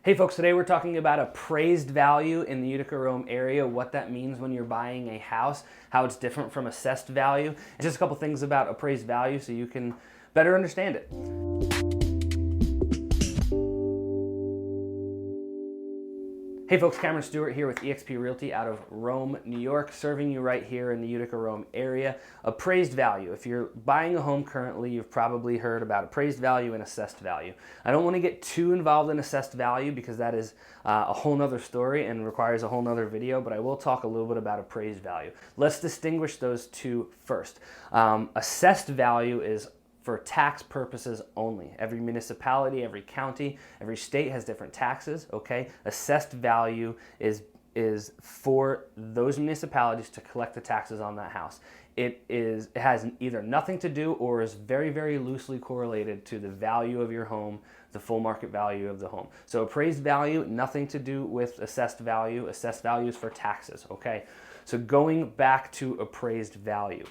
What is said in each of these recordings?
Hey folks, today we're talking about appraised value in the Utica-Rome area, what that means when you're buying a house, how it's different from assessed value, and just a couple things about appraised value so you can better understand it. Hey folks, Stewart here with eXp Realty out of Rome, New York, serving you right here in the Utica-Rome area. Appraised value. If you're buying a home currently, you've probably heard about appraised value and assessed value. I don't want to get too involved in assessed value because that is a whole nother story and requires a whole nother video, but I will talk a little bit about appraised value. Let's distinguish those two first. Assessed value is for tax purposes only. Every municipality, every county, every state has different taxes, okay? Assessed value is for those municipalities to collect the taxes on that house. It has either nothing to do or is very, very loosely correlated to the value of your home, the full market value of the home. So appraised value, nothing to do with assessed value. Assessed value is for taxes, okay? So going back to appraised value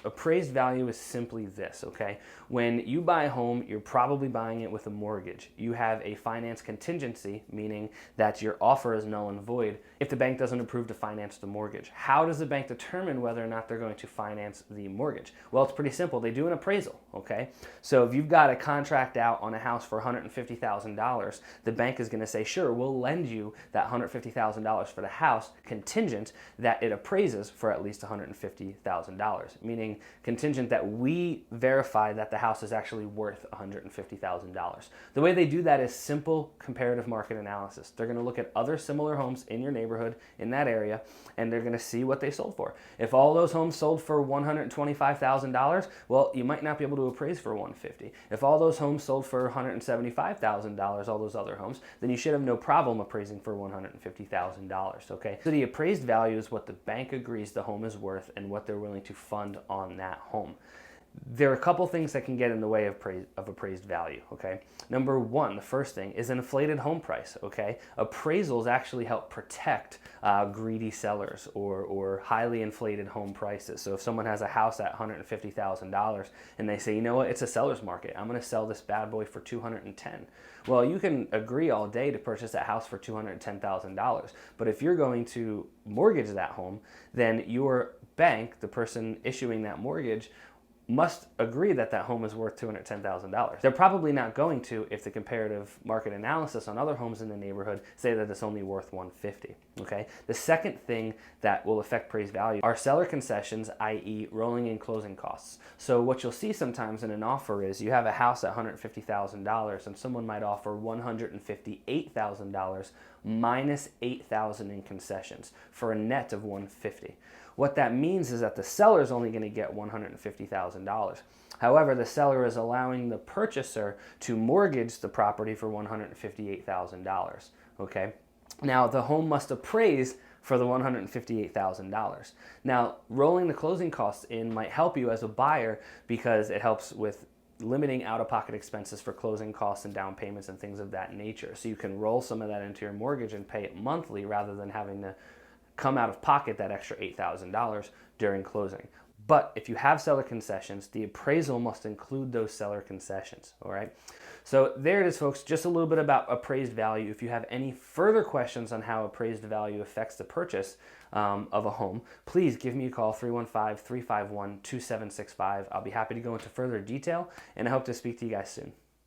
is simply this, okay? When you buy a home, you're probably buying it with a mortgage. You have a finance contingency, meaning that your offer is null and void if the bank doesn't approve to finance the mortgage. How does the bank determine whether or not they're going to finance the mortgage? Well, it's pretty simple. They do an appraisal, okay? So if you've got a contract out on a house for $150,000, the bank is gonna say, sure, we'll lend you that $150,000 for the house contingent that it appraises for at least $150,000, meaning contingent that we verify that the house is actually worth $150,000. The way they do that is simple comparative market analysis. They're going to look at other similar homes in your neighborhood, in that area, and they're going to see what they sold for. If all those homes sold for $125,000, well, you might not be able to appraise for $150,000. If all those homes sold for $175,000, all those other homes, then you should have no problem appraising for $150,000, okay? So the appraised value is what the bank agrees the home is worth and what they're willing to fund on that home. There are a couple things that can get in the way of appraised value, okay? Number one, the first thing is an inflated home price, okay? Appraisals actually help protect greedy sellers or highly inflated home prices. So if someone has a house at $150,000 and they say, you know what, it's a seller's market, I'm gonna sell this bad boy for $210,000. Well, you can agree all day to purchase that house for $210,000, but if you're going to mortgage that home, then your bank, the person issuing that mortgage, must agree that that home is worth $210,000. They're probably not going to if the comparative market analysis on other homes in the neighborhood say that it's only worth $150,000, okay? The second thing that will affect appraised value are seller concessions, i.e. rolling in closing costs. So what you'll see sometimes in an offer is you have a house at $150,000 and someone might offer $158,000 minus $8,000 in concessions for a net of $150,000. What that means is that the seller is only going to get $150,000. However, the seller is allowing the purchaser to mortgage the property for $158,000, okay? Now, the home must appraise for the $158,000. Now, rolling the closing costs in might help you as a buyer because it helps with limiting out-of-pocket expenses for closing costs and down payments and things of that nature. So you can roll some of that into your mortgage and pay it monthly rather than having to come out of pocket that extra $8,000 during closing. But if you have seller concessions, the appraisal must include those seller concessions, all right? So there it is, folks, just a little bit about appraised value. If you have any further questions on how appraised value affects the purchase of a home, please give me a call, 315-351-2765. I'll be happy to go into further detail, and I hope to speak to you guys soon.